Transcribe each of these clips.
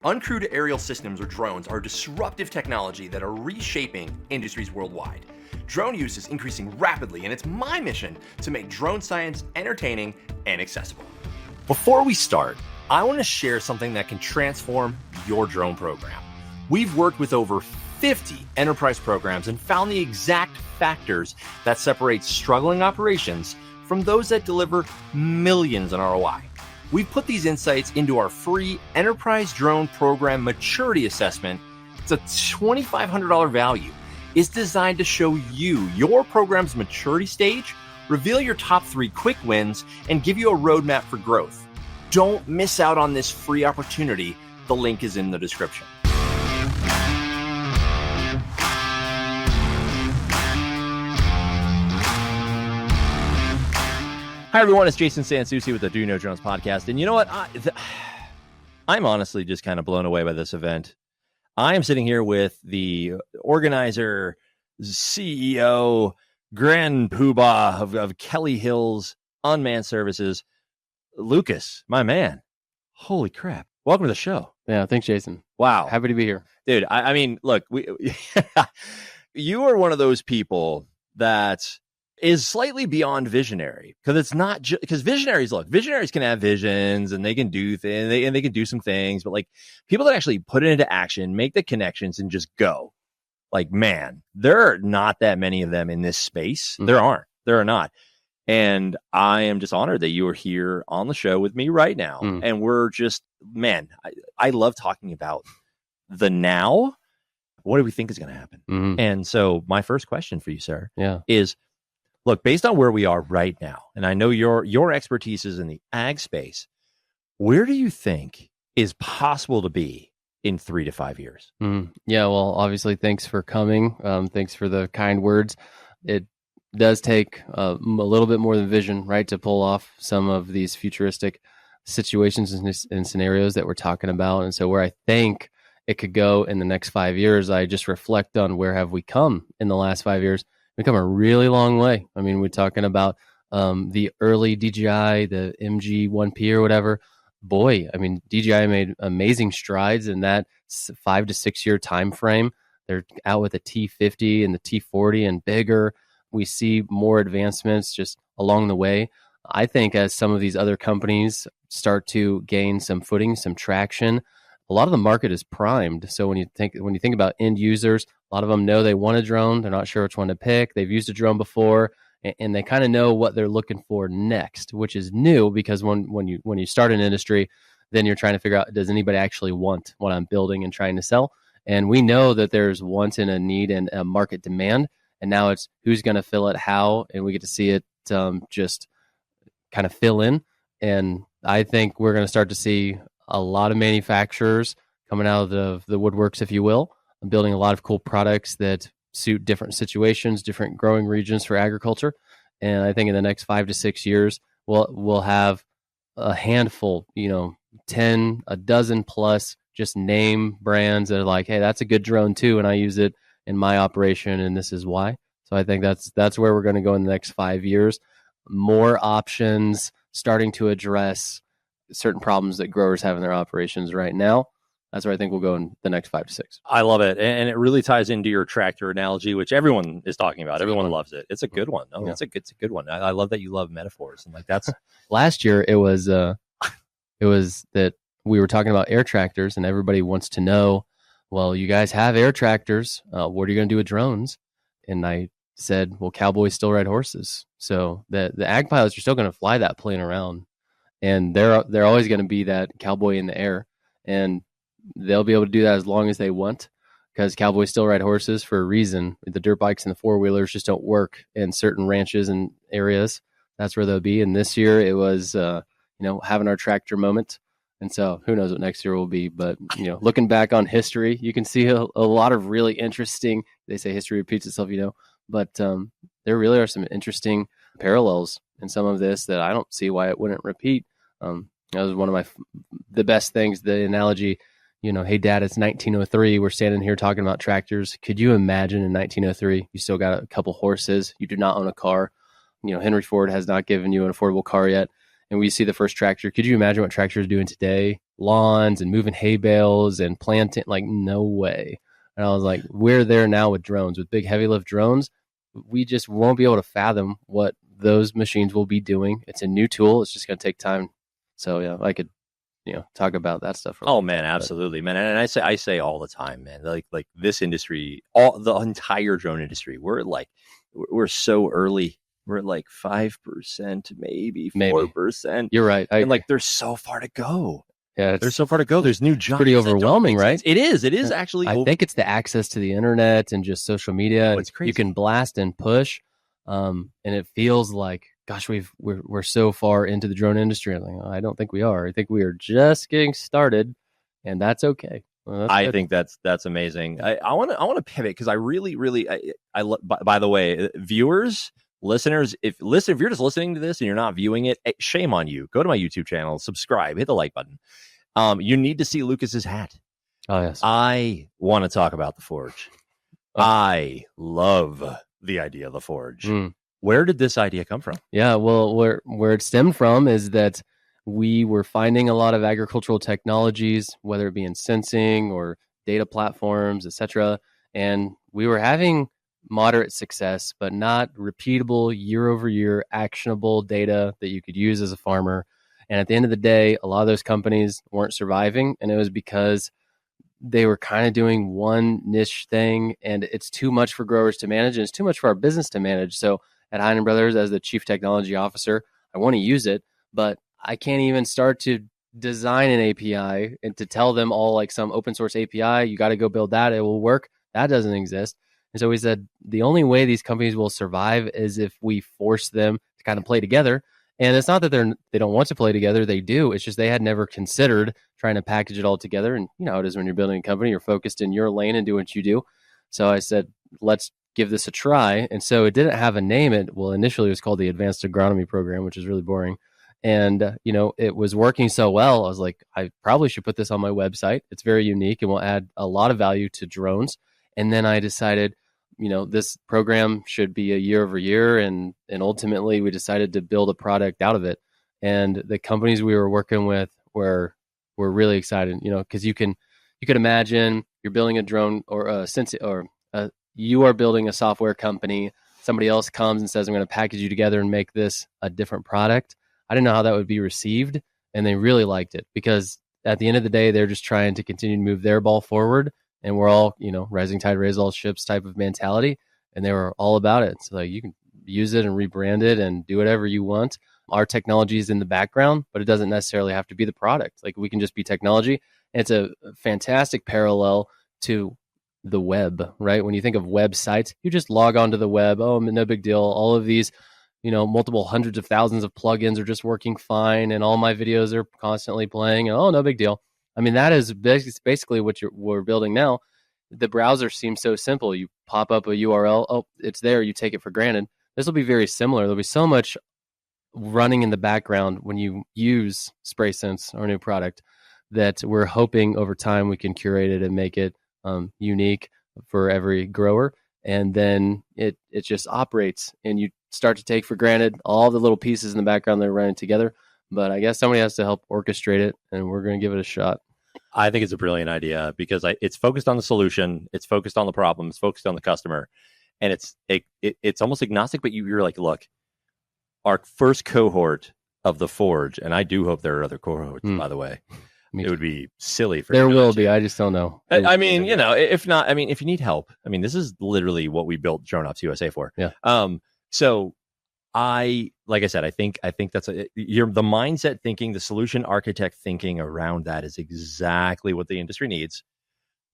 Uncrewed aerial systems or drones are disruptive technology that are reshaping industries worldwide. Drone use is increasing rapidly, and it's my mission to make drone science entertaining and accessible. Before we start, I want to share something that can transform your drone program. We've worked with over 50 enterprise programs and found the exact factors that separate struggling operations from those that deliver millions in ROI. We've put these insights into our free Enterprise Drone Program Maturity Assessment. It's a $2,500 value. It's designed to show you your program's maturity stage, reveal your top 3 quick wins, and give you a roadmap for growth. Don't miss out on this free opportunity. The link is in the description. Hi, everyone. It's Jason San Souci with the Do You Know Drones podcast. And you know what? I'm honestly just kind of blown away by this event. I am sitting here with the organizer, CEO, grand poobah of Kelly Hills Unmanned Services, Lukas, my man. Holy crap. Welcome to the show. Yeah, thanks, Jason. Wow. Happy to be here. Dude, I mean, look, you are one of those people that is slightly beyond visionary, because it's not just because visionaries can have visions and they can do things and they can do some things, but like people that actually put it into action, make the connections and just go, like, man, there are not that many of them in this space. There are not. And I am just honored that you are here on the show with me right now. And we're just, man, I love talking about the now. What do we think is going to happen? And so my first question for you, sir, is, look, based on where we are right now, and I know your expertise is in the ag space, where do you think is possible to be in 3 to 5 years? Yeah, well, obviously, thanks for coming. Thanks for the kind words. It does take a little bit more than vision, right, to pull off some of these futuristic situations and scenarios that we're talking about. And so where I think it could go in the next 5 years, I just reflect on where have we come in the last 5 years. We've come a really long way. I mean, we're talking about the early DJI, the MG1P or whatever. Boy, I mean, DJI made amazing strides in that 5 to 6 year time frame. They're out with the T50 and the T40 and bigger. We see more advancements just along the way. I think as some of these other companies start to gain some footing, some traction, a lot of the market is primed. So when you think about end users, a lot of them know they want a drone. They're not sure which one to pick. They've used a drone before, and they kind of know what they're looking for next, which is new, because when you start an industry, then you're trying to figure out, does anybody actually want what I'm building and trying to sell? And we know that there's want and a need and a market demand, and now it's who's going to fill it, how, and we get to see it just kind of fill in. And I think we're going to start to see a lot of manufacturers coming out of the woodworks, if you will, building a lot of cool products that suit different situations, different growing regions for agriculture. And I think in the next 5 to 6 years, we'll have a handful, 10, a dozen plus just name brands that are like, hey, that's a good drone too, and I use it in my operation, and this is why. So I think that's where we're going to go in the next 5 years. More options, starting to address certain problems that growers have in their operations right now. That's where I think we'll go in the next 5 to 6. I love it. And it really ties into your tractor analogy, which everyone is talking about. Everyone loves it. It's a good one. No, it's a good one. I love that you love metaphors. And like that's last year it was that we were talking about air tractors, and everybody wants to know, well, you guys have air tractors. What are you going to do with drones? And I said, well, cowboys still ride horses. So the ag pilots are still going to fly that plane around. And they're always going to be that cowboy in the air, and they'll be able to do that as long as they want, because cowboys still ride horses for a reason. The dirt bikes and the 4-wheelers just don't work in certain ranches and areas. That's where they'll be. And this year it was, having our tractor moment. And so who knows what next year will be, but looking back on history, you can see a lot of really interesting, they say history repeats itself, but there really are some interesting parallels in some of this that I don't see why it wouldn't repeat. That was one of the best things, the analogy, hey dad, it's 1903. We're standing here talking about tractors. Could you imagine in 1903, you still got a couple horses. You do not own a car. Henry Ford has not given you an affordable car yet. And we see the first tractor. Could you imagine what tractors are doing today lawns and moving hay bales and planting. Like, no way. And I was like, we're there now with drones, with big heavy lift drones. We just won't be able to fathom what those machines will be doing. It's a new tool. It's just going to take time. So yeah, I could, talk about that stuff. Oh man, absolutely, man. And I say all the time, man, like this industry, the entire drone industry, we're so early. We're at like 5%, maybe 4%. You're right. And there's so far to go. Yeah, there's so far to go. There's new jobs. Pretty overwhelming, right? It is actually. I think it's the access to the internet and just social media. It's crazy. You can blast and push, and it feels like, gosh, we're so far into the drone industry. I don't think we are. I think we are just getting started, and that's okay. Well, I think that's amazing. I want to pivot because I really by the way, viewers, listeners, if you're just listening to this and you're not viewing it, shame on you. Go to my YouTube channel, subscribe, hit the like button. You need to see Lucas's hat. Oh yes. I want to talk about the Forge. I love the idea of the Forge. Where did this idea come from? Yeah, well, where it stemmed from is that we were finding a lot of agricultural technologies, whether it be in sensing or data platforms, etc., and we were having moderate success, but not repeatable year-over-year actionable data that you could use as a farmer. And at the end of the day, a lot of those companies weren't surviving, and it was because they were kind of doing one niche thing, and it's too much for growers to manage, and it's too much for our business to manage. So at Heinen Brothers, as the chief technology officer, I want to use it, but I can't even start to design an API and to tell them all like some open source API, you got to go build that, it will work. That doesn't exist. And so we said, the only way these companies will survive is if we force them to kind of play together. And it's not that they don't want to play together. They do. It's just they had never considered trying to package it all together. And you know how it is when you're building a company, you're focused in your lane and do what you do. So I said, let's give this a try. And so it didn't have a name. Initially it was called the Advanced Agronomy Program, which is really boring. And, it was working so well. I was like, I probably should put this on my website. It's very unique and will add a lot of value to drones. And then I decided, this program should be a year over year. And ultimately we decided to build a product out of it. And the companies we were working with were really excited, because you could imagine you're building a drone you are building a software company. Somebody else comes and says, I'm going to package you together and make this a different product. I didn't know how that would be received. And they really liked it because at the end of the day, they're just trying to continue to move their ball forward. And we're all, rising tide raises all ships type of mentality. And they were all about it. So you can use it and rebrand it and do whatever you want. Our technology is in the background, but it doesn't necessarily have to be the product. Like we can just be technology. And it's a fantastic parallel to the web, right? When you think of websites, you just log onto the web. Oh, no big deal. All of these, multiple hundreds of thousands of plugins are just working fine. And all my videos are constantly playing. And, oh, no big deal. I mean, that is basically what we're building now. The browser seems so simple. You pop up a URL. Oh, it's there. You take it for granted. This will be very similar. There'll be so much running in the background when you use SpraySense, our new product, that we're hoping over time we can curate it and make it unique for every grower. And then it just operates and you start to take for granted all the little pieces in the background that are running together. But I guess somebody has to help orchestrate it, and we're going to give it a shot. I think it's a brilliant idea because it's focused on the solution, it's focused on the problem, it's focused on the customer, and it's almost agnostic. But you're like, look, our first cohort of the Forge, and I do hope there are other cohorts, by the way. It would be silly for there will be. I just don't know. I mean, if not, I mean, if you need help, I mean, this is literally what we built Drone Ops USA for. Yeah. So like I said, I think that's the mindset thinking, the solution architect thinking around that is exactly what the industry needs.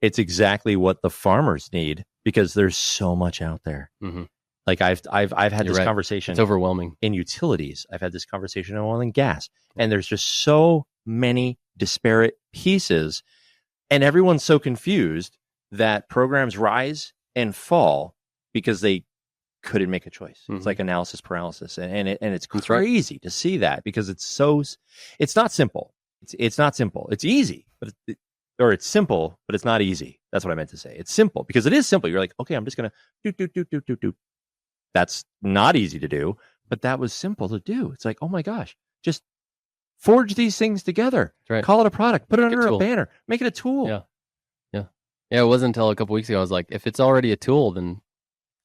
It's exactly what the farmers need because there's so much out there. Mm-hmm. Like I've had this conversation. It's overwhelming in utilities. I've had this conversation in oil and gas, and there's just so many disparate pieces, and everyone's so confused that programs rise and fall because they couldn't make a choice. Mm-hmm. It's like analysis paralysis, and it's crazy to see that because it's not simple. It's not simple. It's easy, but it's simple, but it's not easy. That's what I meant to say. It's simple because it is simple. You're like, okay, I'm just gonna do. That's not easy to do, but that was simple to do. It's like, oh my gosh, just Forge these things together. That's right. Call it a product. Put it Make it under a tool. banner. Make it a tool. Yeah. Yeah, it wasn't until a couple weeks ago I was like, if it's already a tool, then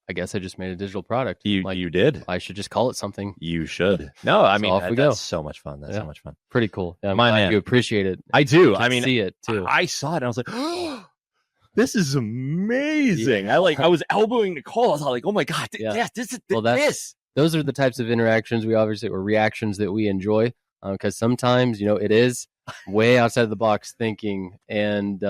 I guess I just made a digital product. You did. I should just call it something. You should. No, I So mean, off we that's go. so much fun. That's so much fun. Pretty cool. Yeah, I'm My glad man. you appreciate it. I do. You I can mean, see it too. I saw it and I was like, oh, this is amazing. I was elbowing Nicole. I was like, oh my God. This is Well, this. Those are the types of interactions or reactions that we enjoy, because sometimes, it is way outside of the box thinking, and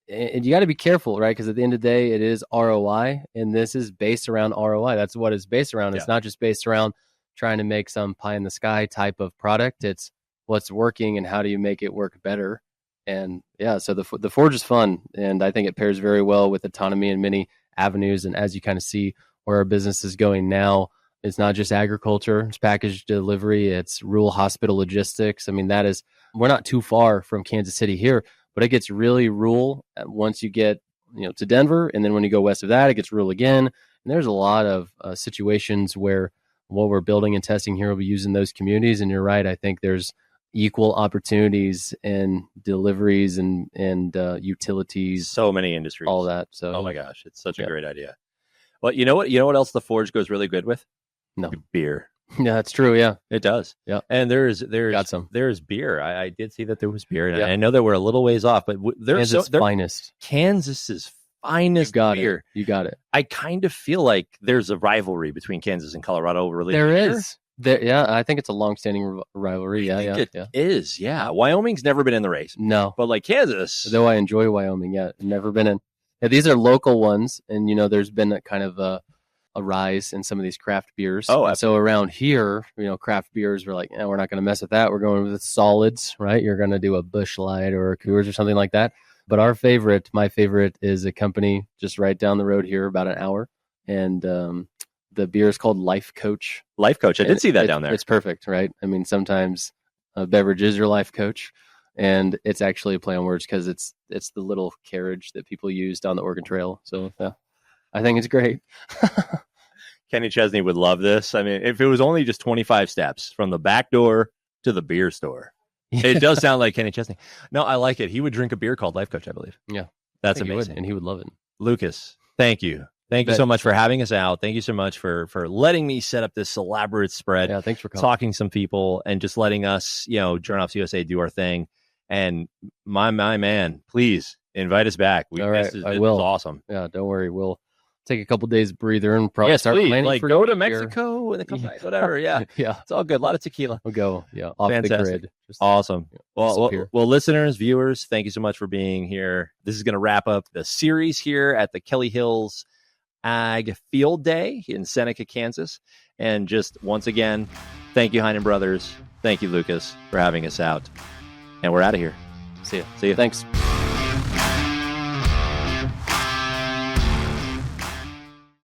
you got to be careful, right? Because at the end of the day, it is ROI, and this is based around ROI. That's what it's based around. Yeah. It's not just based around trying to make some pie in the sky type of product. It's what's working and how do you make it work better. And yeah, so the Forge is fun, and I think it pairs very well with autonomy in many avenues. And as you kind of see where our business is going now, it's not just agriculture, it's package delivery, it's rural hospital logistics. I mean, we're not too far from Kansas City here, but it gets really rural once you get to Denver, and then when you go west of that, it gets rural again. And there's a lot of situations where what we're building and testing here will be used in those communities. And you're right, I think there's equal opportunities in deliveries and utilities, So many industries. all that. So Oh my gosh, it's such a Yeah. great idea. Well, you know what else the Forge goes really good with? No. Beer. yeah, that's true. Yeah, It does. Yeah. And there's got some. there's beer. I did see that there was beer, and Yeah. I know that we're a little ways off, but there's Kansas finest. Kansas's You finest got beer. it. You got it. I kind of feel like there's a rivalry between Kansas and Colorado over There beer. is. I think it's a long-standing rivalry. I think Yeah. it is. Yeah. Wyoming's never been in the race, No, but like Kansas, though I enjoy Wyoming. Yeah, never been in. Yeah, these are local ones, and there's been a kind of a rise in some of these craft beers. Oh, And so around here, craft beers, we're like, we're not going to mess with that. We're going with solids, right? You're going to do a Busch Light or a Coors or something like that. But my favorite is a company just right down the road here, about an hour, and the beer is called Life Coach. Life Coach. I did see that down there. It's perfect, right? I mean, sometimes a beverage is your life coach, and it's actually a play on words because it's the little carriage that people used on the Oregon Trail. So yeah, I think it's great. Kenny Chesney would love this. I mean, if it was only just 25 steps from the back door to the beer store, it does sound like Kenny Chesney. No, I like it. He would drink a beer called Life Coach, I believe. Yeah, That's I think he would, amazing. and he would love it. Lucas, thank you. Thank you so much for having us out. Thank you so much for letting me set up this elaborate spread, Yeah, thanks for coming. talking to some people, and just letting us, Journoffs USA do our thing. And my man, please invite us back. All right, this I is will. awesome. Yeah, don't worry. We'll take a couple days breather and probably Yes, start please. planning Like for go to next year. Mexico and come back, whatever. Yeah, Yeah, it's all good. A lot of tequila. we'll go. Yeah, off the Fantastic. grid. Just- Awesome. Well, disappear. listeners, viewers, thank you so much for being here. This is going to wrap up the series here at the Kelly Hills Ag Field Day in Seneca, Kansas. And just once again, thank you, Heinen Brothers. Thank you, Lucas, for having us out. And we're out of here. See ya. See you. Thanks.